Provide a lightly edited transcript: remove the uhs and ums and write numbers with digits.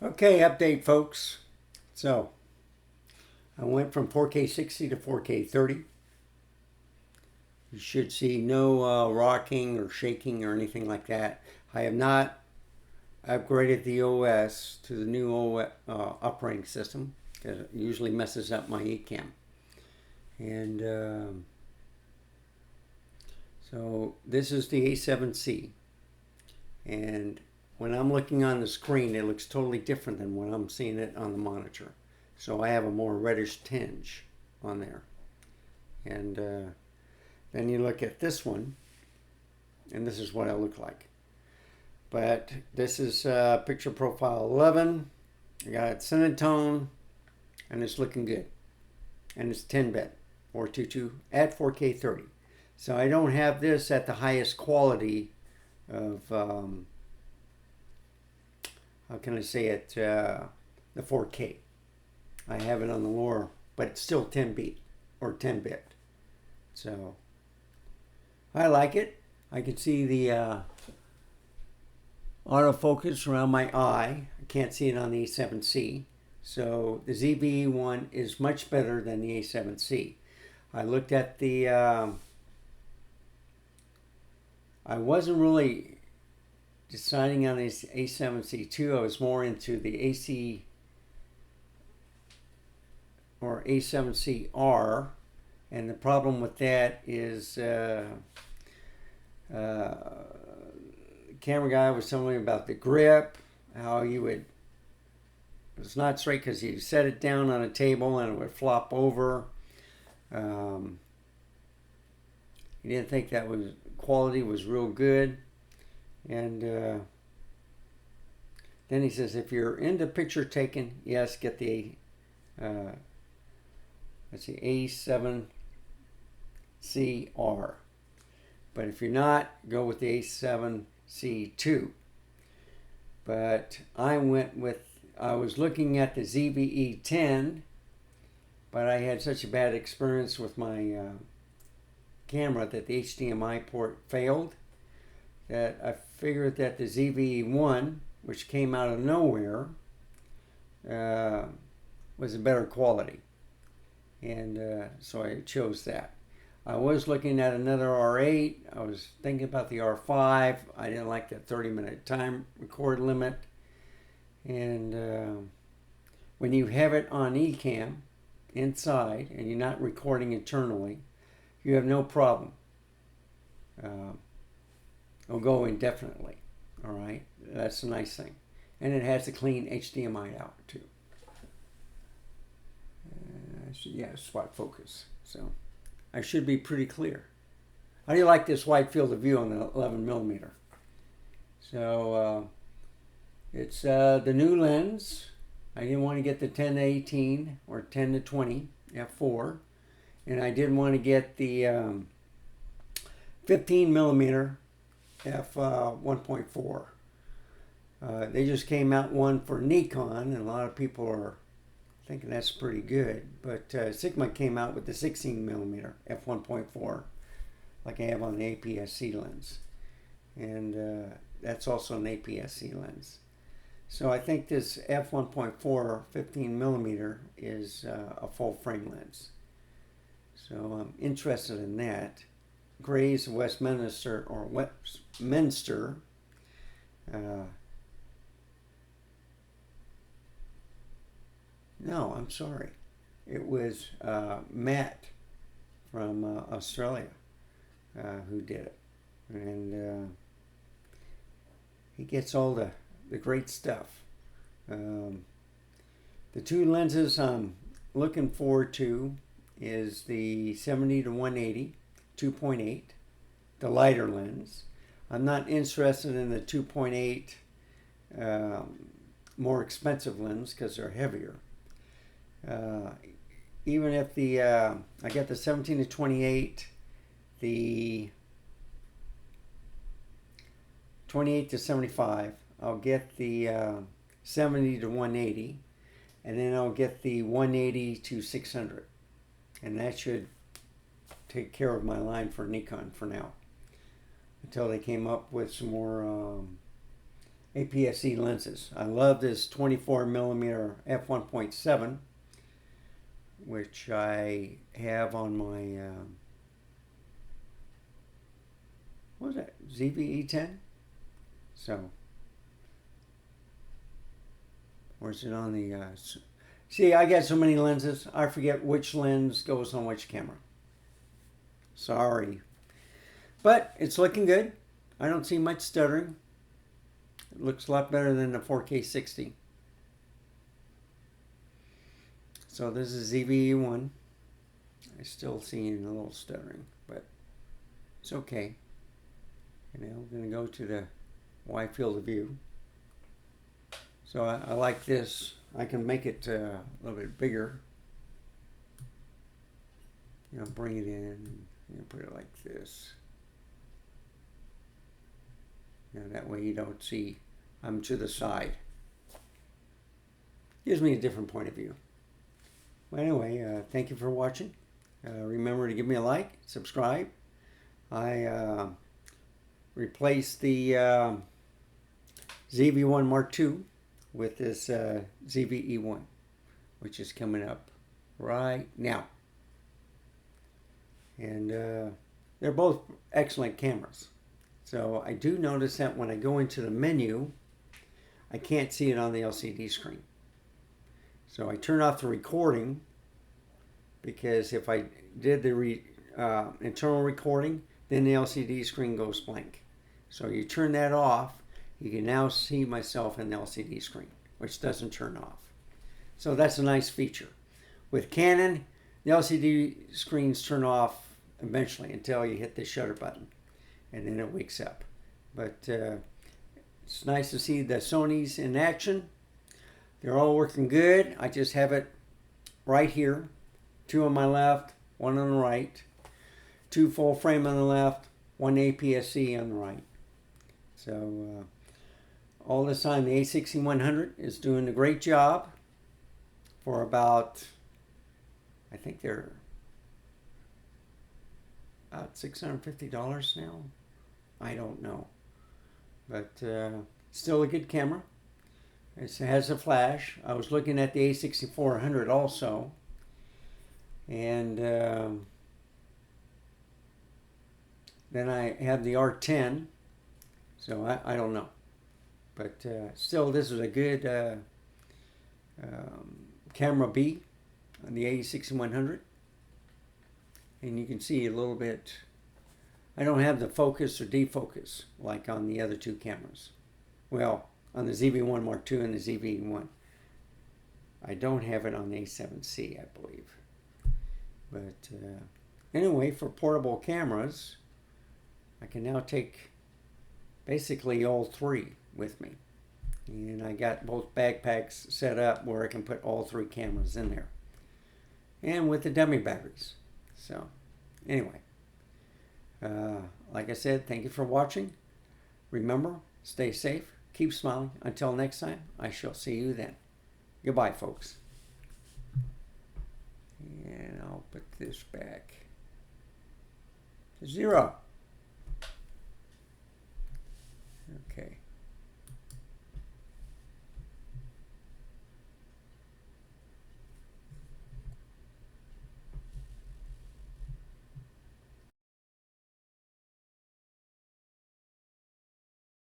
Okay, update folks. So I went from 4K 60 to 4K 30. You should see no rocking or shaking or anything like that. I have not upgraded the OS to the new operating system because it usually messes up my Ecamm. And so this is the A7C. And when I'm looking on the screen, it looks totally different than when I'm seeing it on the monitor. So I have a more reddish tinge on there. And then you look at this one, and this is what I look like. But this is picture profile 11. I got Cinetone, and it's looking good. And it's 10-bit, 422 at 4K 30. So I don't have this at the highest quality of, how can I say it, the 4K. I have it on the lower, but it's still 10-bit or 10-bit. So I like it. I can see the autofocus around my eye. I can't see it on the A7C. So the ZV-E1 is much better than the A7C. I looked at the, I wasn't really deciding on this A7C2. I was more into the AC or A7CR. And the problem with that is camera guy was telling me about the grip, how you would, it's not straight because you set it down on a table and it would flop over. He didn't think that was quality was real good. And then he says, if you're into picture taking, yes, get the let's see, A7CR. But if you're not, go with the A7C2. But I went with, I was looking at the ZV-E10, but I had such a bad experience with my camera that the HDMI port failed, that I figured that the ZV-E1, which came out of nowhere, was a better quality. And so I chose that. I was looking at another R8. I was thinking about the R5. I didn't like that 30-minute time record limit. And when you have it on Ecamm inside and you're not recording internally, you have no problem. It'll go indefinitely. All right, that's a nice thing. And it has a clean HDMI out too. Yeah, spot focus. So I should be pretty clear. How do you like this wide field of view on the 11mm? So it's the new lens. I didn't want to get the 10 to 18 or 10 to 20 f4, and I didn't want to get the 15mm f 1.4. They just came out one for Nikon, and a lot of people are thinking that's pretty good, but Sigma came out with the 16mm f 1.4, like I have on the APS-C lens, and that's also an APS-C lens. So I think this f 1.4 15mm is a full frame lens. So I'm interested in that. Gray's Westminster or Westminster. No, I'm sorry. It was Matt from Australia who did it. And he gets all the great stuff. The two lenses I'm looking forward to is the 70 to 180 2.8, the lighter lens. I'm not interested in the 2.8 more expensive lens because they're heavier. Even if the I got the 17 to 28, the 28 to 75, I'll get the 70 to 180, and then I'll get the 180 to 600, and that should take care of my line for Nikon for now, until they came up with some more APS-C lenses. I love this 24mm f1.7, which I have on my what was that, ZV-E10? So, where's it on the see, I got so many lenses, I forget which lens goes on which camera. Sorry. But it's looking good. I don't see much stuttering. It looks a lot better than the 4K 60. So this is ZV-E1. I still see a little stuttering, but it's okay. And now we're going to go to the wide field of view. So I like this. I can make it a little bit bigger. You know, bring it in. You know, put it like this. Now that way you don't see I'm to the side. Gives me a different point of view. Well, anyway, thank you for watching. Remember to give me a like, subscribe. I replaced the ZV-1 Mark II with this ZV-E1, which is coming up right now. And they're both excellent cameras. So I do notice that when I go into the menu, I can't see it on the LCD screen. So I turn off the recording, because if I did the internal recording, then the LCD screen goes blank. So you turn that off, you can now see myself in the LCD screen, which doesn't turn off. So that's a nice feature. With Canon, the LCD screens turn off eventually until you hit the shutter button, and then it wakes up. But it's nice to see the Sonys in action. They're all working good. I just have it right here. 2 on my left, 1 on the right. 2 full frame on the left, 1 APS-C on the right. So all this time the A6100 is doing a great job for about, I think they're about $650 now. I don't know. But still a good camera. It has a flash. I was looking at the A6400 also. And then I have the R10. So I don't know. But still, this is a good camera B on the A6100. And you can see a little bit. I don't have the focus or defocus like on the other 2 cameras. Well, on the ZV-1 Mark II and the ZV-E1. I don't have it on the A7C, I believe. But anyway, for portable cameras, I can now take basically all 3 with me. And I got both backpacks set up where I can put all 3 cameras in there. And with the dummy batteries. So, anyway. Like I said, thank you for watching. Remember, stay safe. Keep smiling. Until next time, I shall see you then. Goodbye, folks. And I'll put this back to 0. Okay.